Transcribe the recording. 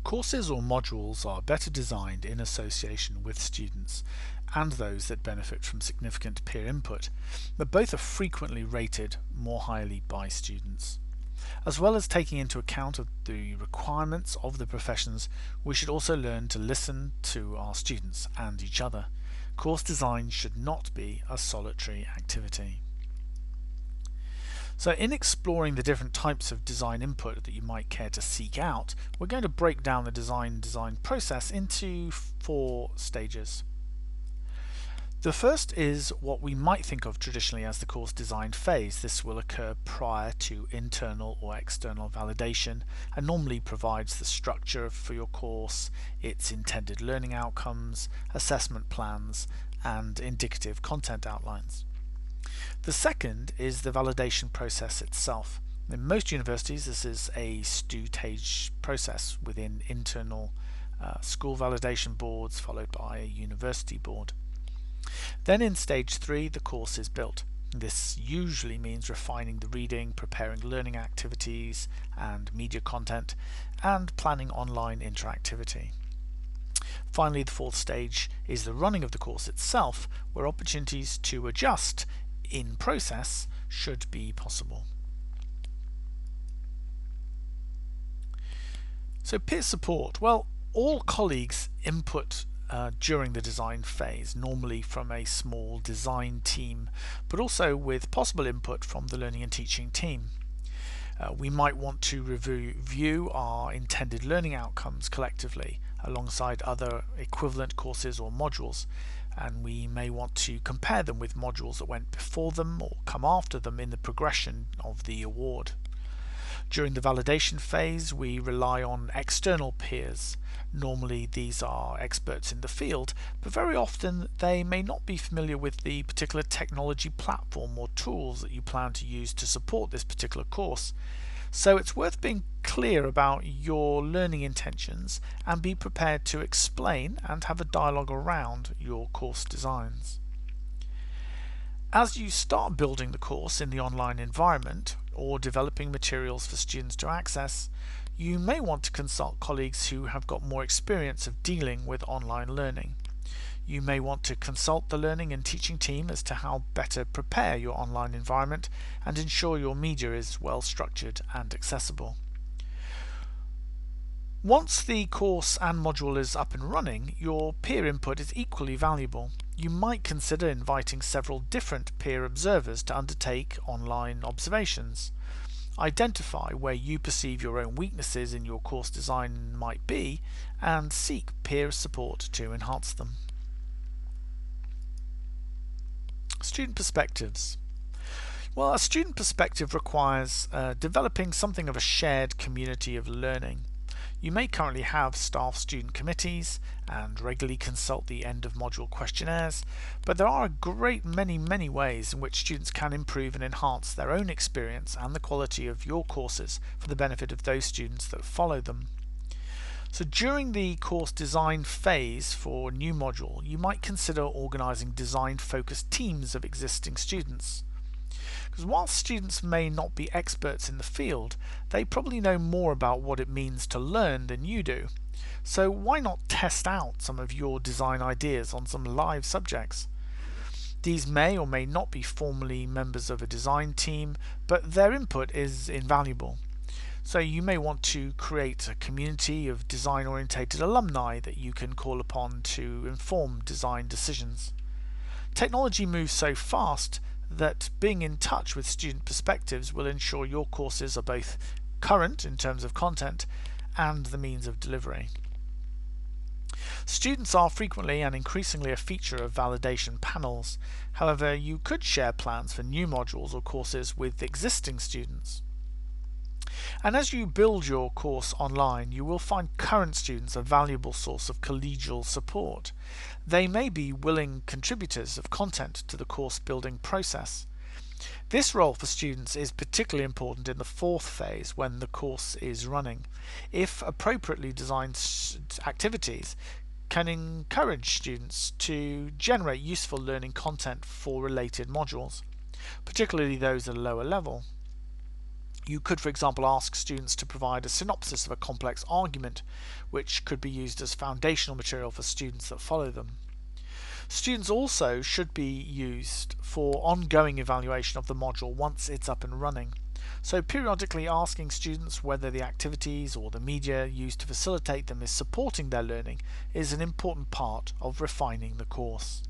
Courses or modules are better designed in association with students and those that benefit from significant peer input, but both are frequently rated more highly by students. As well as taking into account of the requirements of the professions, we should also learn to listen to our students and each other. Course design should not be a solitary activity. So in exploring the different types of design input that you might care to seek out, we're going to break down the design process into 4 stages. The first is what we might think of traditionally as the course design phase. This will occur prior to internal or external validation and normally provides the structure for your course, its intended learning outcomes, assessment plans, and indicative content outlines. The second is the validation process itself. In most universities, this is a two-stage process within internal school validation boards followed by a university board. Then in stage 3, the course is built. This usually means refining the reading, preparing learning activities and media content, and planning online interactivity. Finally, the 4th stage is the running of the course itself, where opportunities to adjust in process should be possible. So peer support. Well, all colleagues input during the design phase, normally from a small design team, but also with possible input from the learning and teaching team. We might want to review our intended learning outcomes collectively alongside other equivalent courses or modules, and we may want to compare them with modules that went before them or come after them in the progression of the award. During the validation phase, we rely on external peers. Normally these are experts in the field, but very often they may not be familiar with the particular technology platform or tools that you plan to use to support this particular course. So it's worth being clear about your learning intentions and be prepared to explain and have a dialogue around your course designs. As you start building the course in the online environment or developing materials for students to access, you may want to consult colleagues who have got more experience of dealing with online learning. You may want to consult the learning and teaching team as to how better prepare your online environment and ensure your media is well structured and accessible. Once the course and module is up and running, your peer input is equally valuable. You might consider inviting several different peer observers to undertake online observations. Identify where you perceive your own weaknesses in your course design might be, and seek peer support to enhance them. Student perspectives. Well, a student perspective requires developing something of a shared community of learning. You may currently have staff student committees and regularly consult the end of module questionnaires, but there are a great many ways in which students can improve and enhance their own experience and the quality of your courses for the benefit of those students that follow them. So during the course design phase for a new module, you might consider organising design-focused teams of existing students. Because while students may not be experts in the field, they probably know more about what it means to learn than you do. So why not test out some of your design ideas on some live subjects? These may or may not be formally members of a design team, but their input is invaluable. So you may want to create a community of design-orientated alumni that you can call upon to inform design decisions. Technology moves so fast that being in touch with student perspectives will ensure your courses are both current in terms of content and the means of delivery. Students are frequently and increasingly a feature of validation panels. However, you could share plans for new modules or courses with existing students. And as you build your course online, you will find current students a valuable source of collegial support. They may be willing contributors of content to the course building process. This role for students is particularly important in the 4th phase when the course is running. If appropriately designed activities can encourage students to generate useful learning content for related modules, particularly those at a lower level. You could, for example, ask students to provide a synopsis of a complex argument, which could be used as foundational material for students that follow them. Students also should be used for ongoing evaluation of the module once it's up and running. So periodically asking students whether the activities or the media used to facilitate them is supporting their learning is an important part of refining the course.